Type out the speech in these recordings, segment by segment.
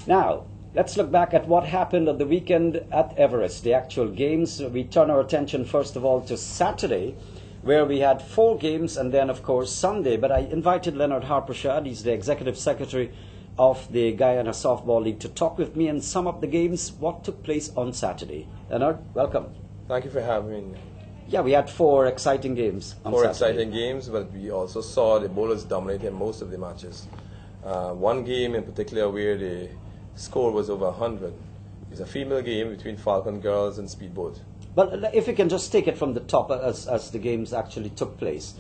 Now, let's look back at what happened on the weekend at Everest, the actual games. We turn our attention first of all to Saturday, where we had 4 games, and then of course Sunday. But I invited Leonard Harprashad, he's the Executive Secretary of the Guyana Softball League, to talk with me and sum up the games, what took place on Saturday. Leonard, welcome. Thank you for having me. Yeah, we had 4 exciting games on Saturday. 4 exciting games, but we also saw the bowlers dominating most of the matches. One game in particular where the score was over 100 is a female game between Falcon Girls and Speedboat. But if we can just take it from the top as the games actually took place.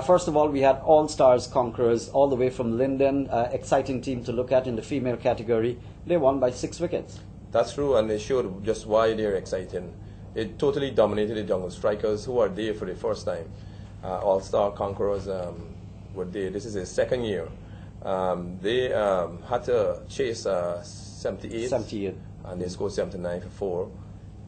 First of all, we had All-Stars Conquerors all the way from Linden, exciting team to look at in the female category. They won by 6 wickets. That's true, and they showed just why they're exciting. It totally dominated the Jungle Strikers, who are there for the first time. All-Star Conquerors were there. This is their second year. They had to chase 78, and they scored 79 for 4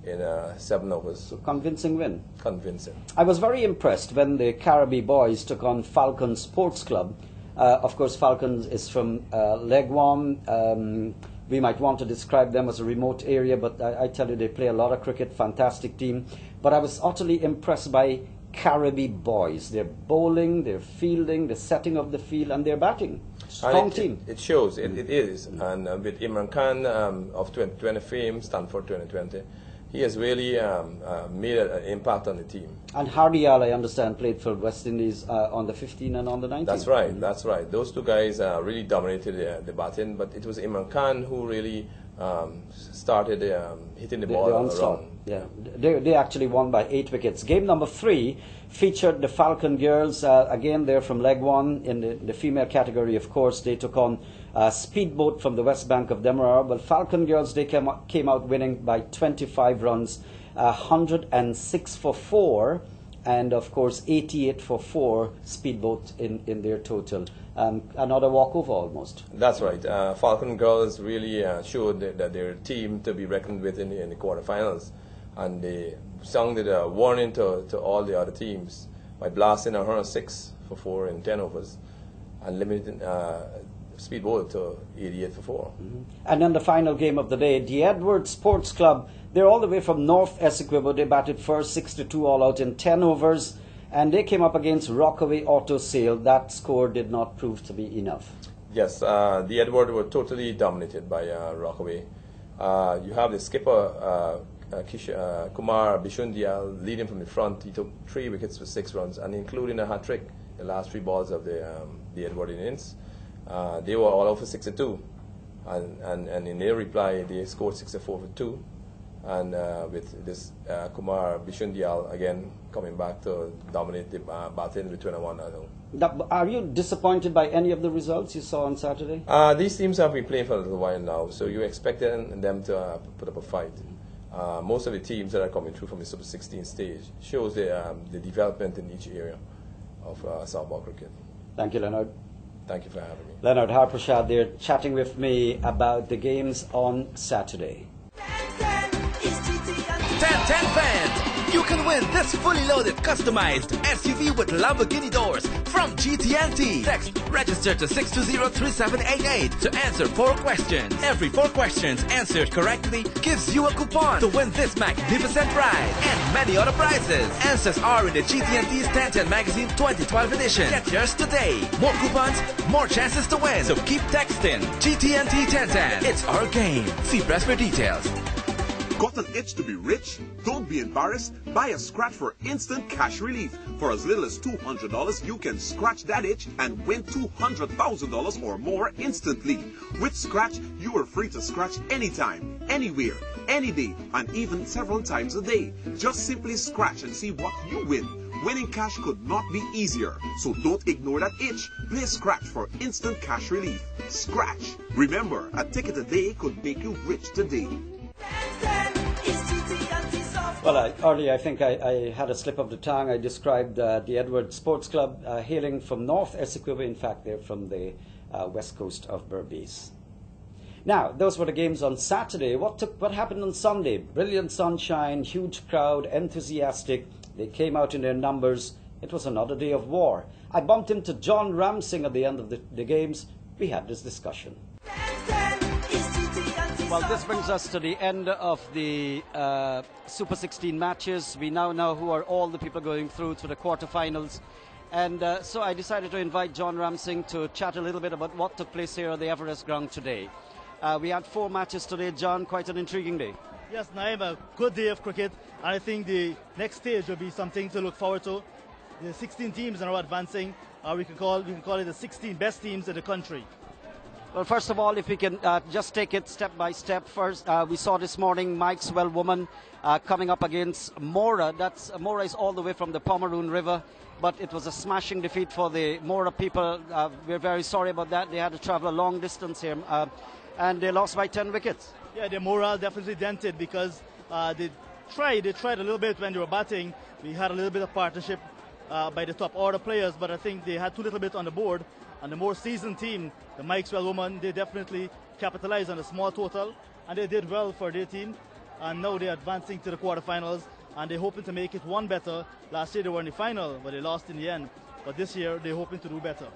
in 7 overs. So convincing win. Convincing. I was very impressed when the Caribbean boys took on Falcon Sports Club. Of course, Falcon is from Legwam. We might want to describe them as a remote area, but I tell you, they play a lot of cricket, fantastic team. But I was utterly impressed by Caribbean boys. Their bowling, their fielding, the setting of the field, and their batting. Strong team. It shows, it is. And with Imran Khan of 2020 fame, Stanford 2020, he has really made an impact on the team. And Hardial, I understand, played for West Indies on the 15 and on the 19. That's right, that's right. Those 2 guys really dominated the batting, but it was Imran Khan who really started hitting the ball around. Yeah, they actually won by 8 wickets. Game number 3 featured the Falcon Girls. Again, they're from Leg 1 in the female category, of course. They took on Speedboat from the west bank of Demerara. But Falcon Girls, they came out winning by 25 runs, 106 for 4, and of course 88 for 4 Speedboat in their total. Another walkover almost. That's right. Falcon Girls really showed that they're a team to be reckoned with in the quarterfinals. And they sounded a warning to all the other teams by blasting 106 for 4 in 10 overs and limiting Speedboat to 88 for 4. Mm-hmm. And then the final game of the day, the Edward Sports Club, they're all the way from North Essequibo. They batted first, 6-2 all out in 10 overs. And they came up against Rockaway Auto Sale. That score did not prove to be enough. Yes, the Edward were totally dominated by Rockaway. You have the skipper, Kumar Bishundial, leading from the front. He took 3 wickets for 6 runs, and including a hat-trick, the last 3 balls of the Edward innings. They were all out for 6-2. And in their reply, they scored 64 for 2. And with this Kumar Bishundial again coming back to dominate the batting with 21. Are you disappointed by any of the results you saw on Saturday? These teams have been playing for a little while now, so you expected them to put up a fight. Most of the teams that are coming through from the Super 16 stage shows the development in each area of softball cricket. Thank you, Leonard. Thank you for having me. Leonard Harprashad there chatting with me about the games on Saturday. 10 fans! You can win this fully loaded, customized SUV with Lamborghini doors from GT&T. Text register to 620-3788 to answer 4 questions. Every 4 questions answered correctly gives you a coupon to win this magnificent ride and many other prizes. Answers are in the GT&T's 1010 Magazine 2012 edition. Get yours today. More coupons, more chances to win. So keep texting GT&T 1010. It's our game. See press for details. Got an itch to be rich? Don't be embarrassed. Buy a scratch for instant cash relief. For as little as $200, you can scratch that itch and win $200,000 or more instantly. With Scratch, you are free to scratch anytime, anywhere, any day, and even several times a day. Just simply scratch and see what you win. Winning cash could not be easier, so don't ignore that itch. Play Scratch for instant cash relief. Scratch. Remember, a ticket a day could make you rich today. Well, earlier I think I had a slip of the tongue. I described the Edward Sports Club hailing from North Essequibo. In fact, they're from the west coast of Berbice. Now, those were the games on Saturday. What happened on Sunday? Brilliant sunshine, huge crowd, enthusiastic. They came out in their numbers. It was another day of war. I bumped into John Ramsing at the end of the games. We had this discussion. Well, this brings us to the end of the Super 16 matches. We now know who are all the people going through to the quarterfinals. And so I decided to invite John Ramsing to chat a little bit about what took place here at the Everest Ground today. We had 4 matches today, John, quite an intriguing day. Yes, Naim, a good day of cricket, and I think the next stage will be something to look forward to. The 16 teams are now advancing. We can call it the 16 best teams in the country. Well, first of all, if we can just take it step by step. First, we saw this morning Mikeswell woman coming up against Mora. Mora is all the way from the Pomeroon River, but it was a smashing defeat for the Mora people. We're very sorry about that. They had to travel a long distance here, and they lost by 10 wickets. Yeah, their morale definitely dented because they tried a little bit when they were batting. We had a little bit of partnership by the top order players, but I think they had too little bit on the board. And the more seasoned team, the Mikeswell women, they definitely capitalized on a small total, and they did well for their team. And now they're advancing to the quarterfinals, and they're hoping to make it one better. Last year they were in the final, but they lost in the end. But this year they're hoping to do better.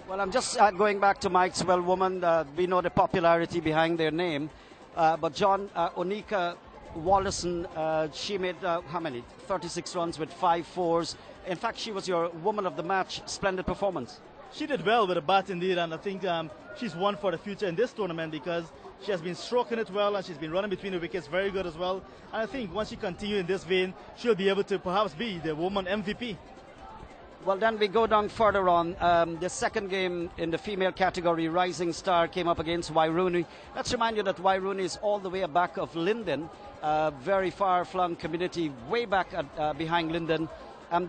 Well, I'm just going back to Mikeswell woman. We know the popularity behind their name. But John, Onika Wallison, she made how many? 36 runs with 5 fours. In fact, she was your woman of the match. Splendid performance. She did well with a bat indeed, and I think she's one for the future in this tournament because she has been stroking it well and she's been running between the wickets very good as well. And I think once she continues in this vein, she'll be able to perhaps be the woman MVP. Well, then we go down further on. The second game in the female category, Rising Star came up against Wairuni. Let's remind you that Wairuni is all the way back of Linden, very far-flung community, way back behind Linden.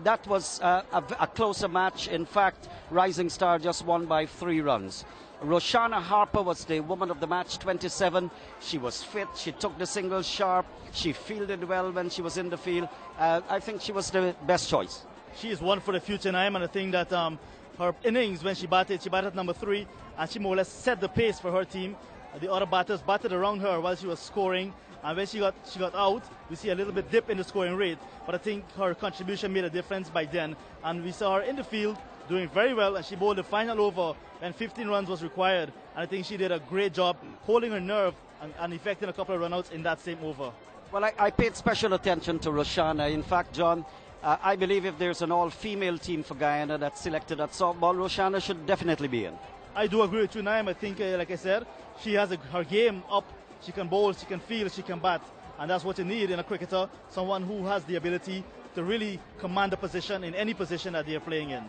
That was a closer match. In fact, Rising Star just won by 3 runs. Roshana Harper was the woman of the match, 27. She was fit. She took the singles sharp. She fielded well when she was in the field. I think she was the best choice. She is one for the future, Naim, and I think that her innings when she batted number 3, and she more or less set the pace for her team. The other batters batted around her while she was scoring, and when she got out, we see a little bit dip in the scoring rate, but I think her contribution made a difference by then, and we saw her in the field doing very well, and she bowled the final over when 15 runs was required, and I think she did a great job holding her nerve and effecting a couple of runouts in that same over. Well, I paid special attention to Roshana. In fact, John, I believe if there's an all-female team for Guyana that's selected at softball, Roshana should definitely be in. I do agree with you, Naim. I think, like I said, she has her game up. She can bowl, she can field, she can bat. And that's what you need in a cricketer, someone who has the ability to really command a position in any position that they're playing in.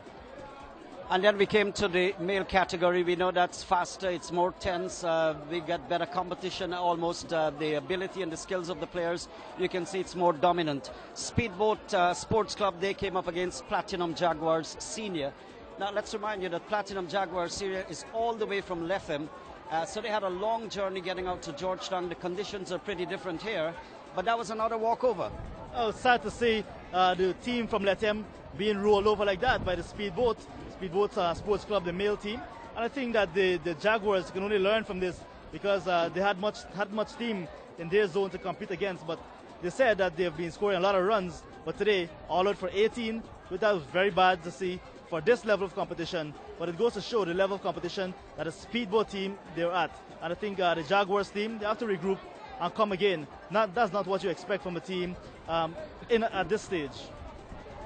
And then we came to the male category. We know that's faster, it's more tense. We get better competition, almost the ability and the skills of the players. You can see it's more dominant. Speedboat Sports Club, they came up against Platinum Jaguars Senior. Now, let's remind you that Platinum Jaguars Senior is all the way from Lethem. So they had a long journey getting out to Georgetown. The conditions are pretty different here, but that was another walkover. Oh, sad to see the team from Lethem being rolled over like that by the Speedboat Sports Club, the male team. And I think that the Jaguars can only learn from this because they had much team in their zone to compete against. But they said that they have been scoring a lot of runs, but today all out for 18, which that was very bad to see for this level of competition, but it goes to show the level of competition that a Speedboat team they're at. And I think the Jaguars team, they have to regroup and come again. That's not what you expect from a team at this stage.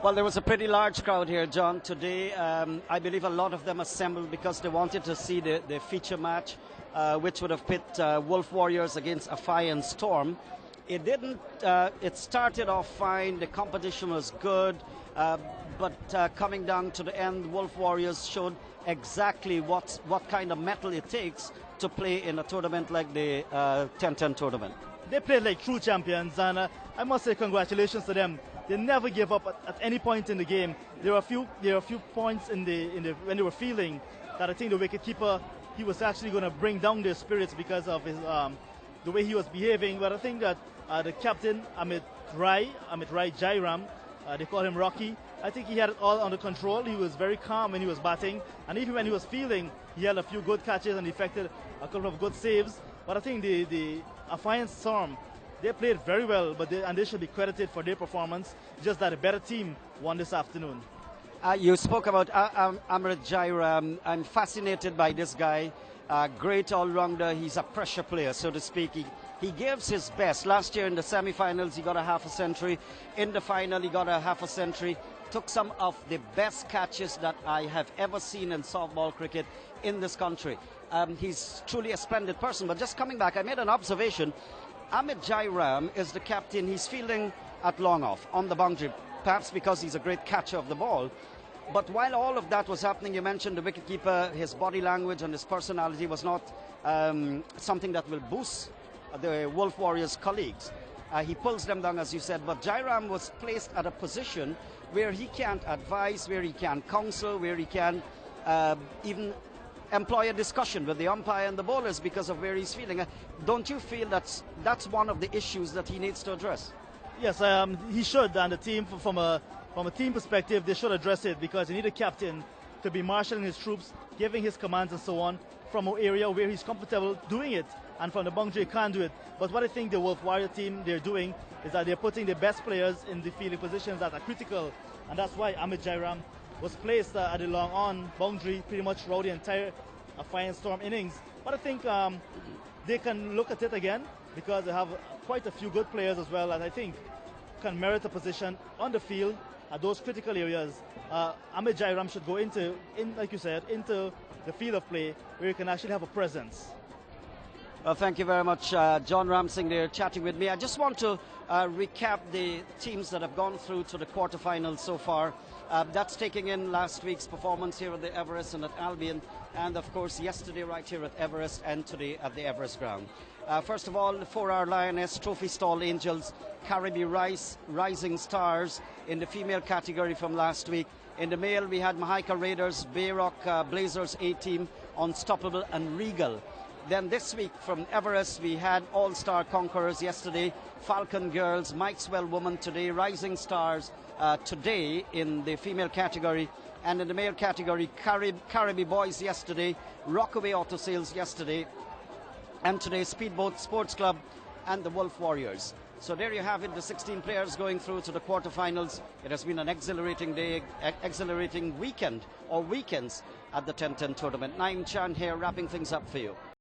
Well, there was a pretty large crowd here, John, today. I believe a lot of them assembled because they wanted to see the feature match, which would have pit Wolf Warriors against Afai Storm. It didn't. It started off fine. The competition was good. But coming down to the end, Wolf Warriors showed exactly what kind of mettle it takes to play in a tournament like the 10-10 tournament. They played like true champions, and I must say congratulations to them. They never gave up at any point in the game. There were a few points in the when they were fielding that I think the wicketkeeper, he was actually going to bring down their spirits because of his the way he was behaving. But I think that the captain Amit Rai Jairam, they call him Rocky. I think he had it all under control. He was very calm when he was batting, and even when he was fielding, he had a few good catches and effected a couple of good saves. But I think the Afai Storm, they played very well, and they should be credited for their performance. Just that a better team won this afternoon. You spoke about Amrit Jairam. I'm fascinated by this guy. great all-rounder. He's a pressure player, so to speak. He gives his best. Last year in the semi-finals, he got a half a century. In the final, he got a half a century. Took some of the best catches that I have ever seen in softball cricket in this country. He's truly a splendid person. But just coming back, I made an observation. Amit Jairam is the captain. He's fielding at long off on the boundary, perhaps because he's a great catcher of the ball. But while all of that was happening, you mentioned the wicketkeeper, his body language and his personality was not something that will boost the Wolf Warriors colleagues. He pulls them down, as you said, but Jairam was placed at a position where he can advise, where he can counsel, where he can even employ a discussion with the umpire and the bowlers because of where he's feeling. Don't you feel that's one of the issues that he needs to address? Yes, he should, and the team, from a team perspective, they should address it, because you need a captain to be marshalling his troops, giving his commands and so on, from an area where he's comfortable doing it, and from the boundary he can't do it. But what I think the Wolf Warrior team, they're doing is that they're putting the best players in the fielding positions that are critical, and that's why Amit Jairam was placed at the long on boundary pretty much throughout the entire Fire and Storm innings. But I think they can look at it again, because they have quite a few good players as well, and I think can merit a position on the field at those critical areas. Amit Jairam should go like you said, into the field of play where he can actually have a presence. Well, thank you very much, John Ramsing there chatting with me. I just want to recap the teams that have gone through to the quarterfinals so far. That's taking in last week's performance here at the Everest and at Albion, and of course yesterday right here at Everest and today at the Everest ground. First of all, the 4-hour Lioness Trophy Stall Angels, Caribbean Rising Stars in the female category from last week. In the male, we had Mahaika Raiders, Bayrock Blazers A-Team, Unstoppable and Regal. Then this week from Everest, we had All-Star Conquerors yesterday, Falcon Girls, Mikeswell Woman today, Rising Stars today in the female category. And in the male category, Caribbean Boys yesterday, Rockaway Auto Sales yesterday, and today Speedboat Sports Club and the Wolf Warriors. So there you have it, the 16 players going through to the quarterfinals. It has been an exhilarating day, exhilarating weekend or weekends at the 10-10 tournament. Naim Chan here wrapping things up for you.